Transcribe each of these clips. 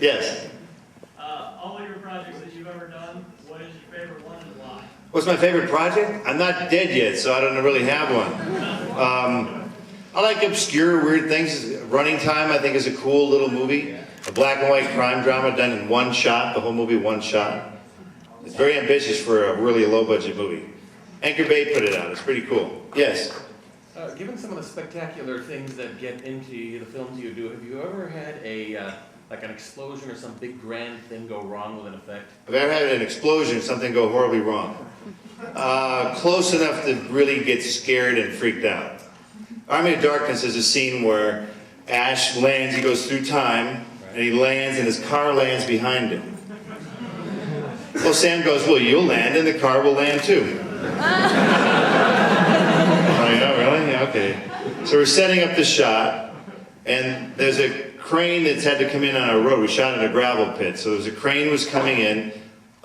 Yes. All of your projects that you've ever done, what is your favorite one and why? What's my favorite project? I'm not dead yet, so I don't really have one. I like obscure, weird things. Running Time, I think, is a cool little movie. A black and white crime drama done in one shot, the whole movie one shot. It's very ambitious for a really low-budget movie. Anchor Bay put it out. It's pretty cool. Yes? Given some of the spectacular things that get into the films you do, have you ever had like an explosion or some big grand thing go wrong with an effect? Have I ever had an explosion, something go horribly wrong? Close enough to really get scared and freaked out. Army of Darkness is a scene where Ash lands, he goes through time, and he lands and his car lands behind him. Well, Sam goes, well, you'll land and the car will land too. Oh, yeah, really? Yeah, okay. So we're setting up the shot, and there's a crane that's had to come in on a road. We shot in a gravel pit, so there's a crane was coming in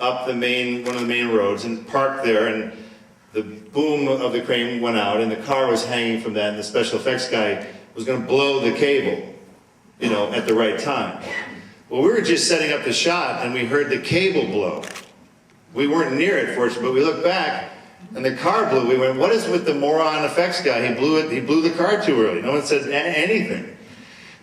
up one of the main roads and parked there, and the boom of the crane went out, and the car was hanging from that, and the special effects guy was going to blow the cable, at the right time. Well, we were just setting up the shot, and we heard the cable blow. We weren't near it, fortunately, but we looked back, and the car blew. We went, what is with the moron effects guy? He blew the car too early. No one said anything.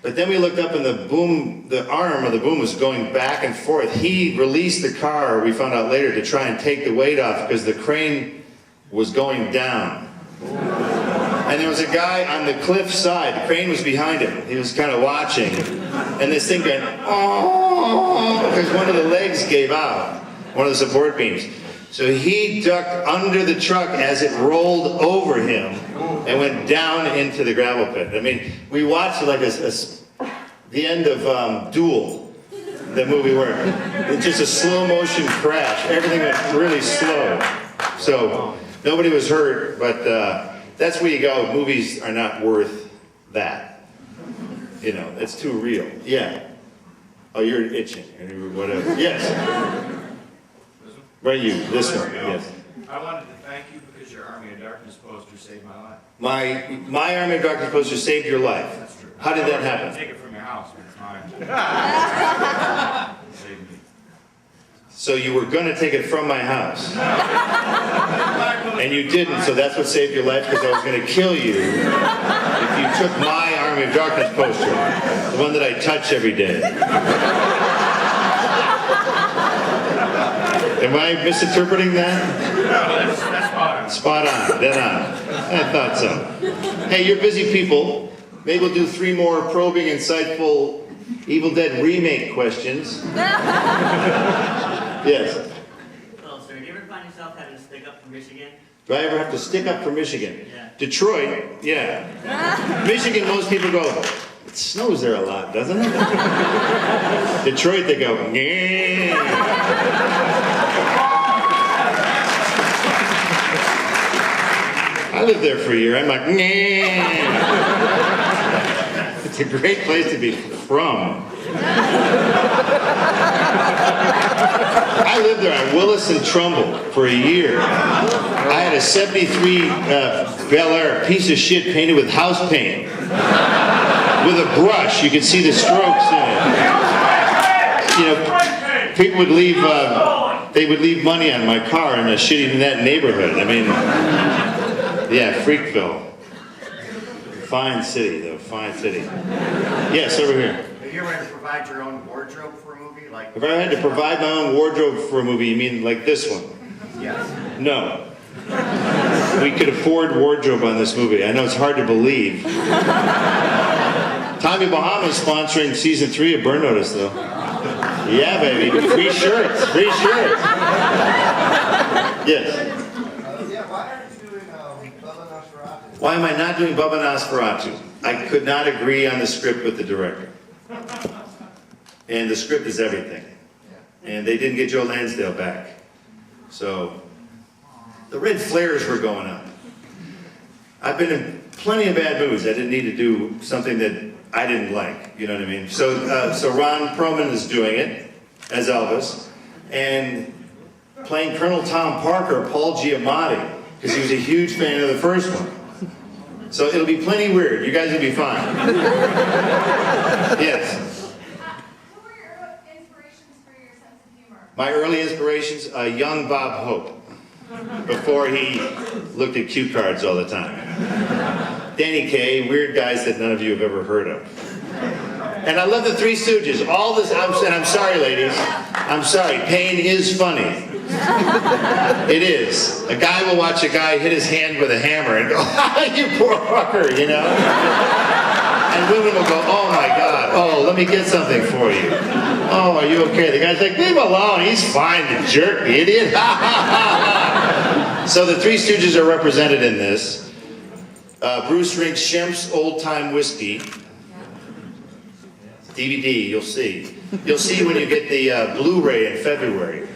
But then we looked up, and the arm of the boom was going back and forth. He released the car, we found out later, to try and take the weight off, because the crane was going down. And there was a guy on the cliff side. The crane was behind him. He was kind of watching. And this thing going, oh, because one of the legs gave out, one of the support beams. So he ducked under the truck as it rolled over him and went down into the gravel pit. I mean, we watched like the end of Duel, the movie where it's just a slow motion crash. Everything went really slow. So nobody was hurt, but that's where you go. Movies are not worth that. It's too real. Yeah. Oh, you're itching or whatever. Yes. Right, you. This one. Yes. I wanted to thank you because your Army of Darkness poster saved my life. My Army of Darkness poster saved your life. That's true. How did that happen? Take it from your house, but it's mine. Saved me. So you were going to take it from my house. And you didn't, so that's what saved your life, because I was going to kill you if you took my Army of Darkness poster, the one that I touch every day. Am I misinterpreting that? No, that's spot on. Spot on, dead on. I thought so. Hey, you're busy people. Maybe we'll do 3 more probing, insightful Evil Dead remake questions. Yes. Well, sir, do you ever find yourself having to stick up for Michigan? Do I ever have to stick up for Michigan? Yeah. Detroit, yeah. Michigan, most people go, it snows there a lot, doesn't it? Detroit, they go, yeah. I lived there for a year. I'm like, nah. It's a great place to be from. I lived there on Willis and Trumbull for a year. I had a 73 Bel Air piece of shit painted with house paint. With a brush, you could see the strokes in it. People would leave, they would leave money on my car in that neighborhood. I mean, yeah, Freakville. Fine city, though, fine city. Yes, over here. Have you ever had to provide your own wardrobe for a movie? Like, If I had to provide my own wardrobe for a movie, you mean like this one? yes. No. We could afford wardrobe on this movie. I know it's hard to believe. Tommy Bahama's sponsoring season 3 of Burn Notice, though. Yeah, baby. Free shirts. Free shirts. Yes. Why aren't you doing Bubba Nosferatu? Why am I not doing Bubba Nosferatu? I could not agree on the script with the director. And the script is everything. And they didn't get Joe Lansdale back. So, the red flares were going up. I've been in plenty of bad movies. I didn't need to do something that I didn't like, you know what I mean? So Ron Perlman is doing it as Elvis, and playing Colonel Tom Parker, Paul Giamatti, because he was a huge fan of the first one. So it'll be plenty weird. You guys will be fine. Yes. My early inspirations, young Bob Hope, before he looked at cue cards all the time. Danny Kaye, weird guys that none of you have ever heard of. And I love the Three Stooges. All this, and I'm sorry, ladies. I'm sorry. Pain is funny. It is. A guy will watch a guy hit his hand with a hammer and go, you poor fucker, you know? And women will go, oh my God, oh, let me get something for you. Oh, are you okay? The guy's like, leave him alone, he's fine, the jerk, the idiot. So the Three Stooges are represented in this. Bruce drinks Shemp's Old Time Whiskey. DVD, you'll see. You'll see when you get the Blu-ray in February.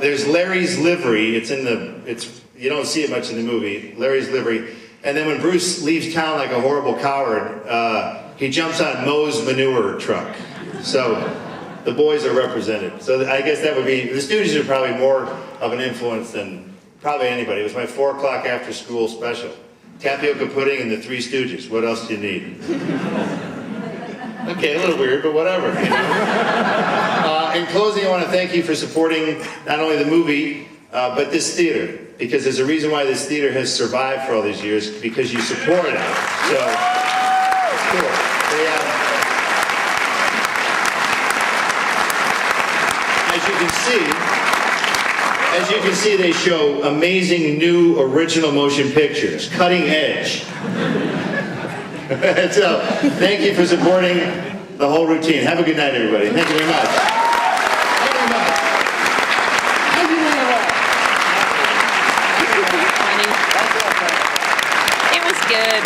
There's Larry's Livery. You don't see it much in the movie. Larry's Livery. And then when Bruce leaves town like a horrible coward, he jumps on Moe's manure truck. So the boys are represented. So I guess that would be, the Stooges are probably more of an influence than probably anybody. It was my 4 o'clock after school special. Tapioca pudding and the Three Stooges. What else do you need? Okay, a little weird, but whatever. You know? In closing, I want to thank you for supporting not only the movie, but this theater. Because there's a reason why this theater has survived for all these years, because you support it. So, it's cool. As you can see, they show amazing new original motion pictures, cutting edge. So, thank you for supporting the whole routine. Have a good night, everybody. Thank you very much. Thank you very much. It was good.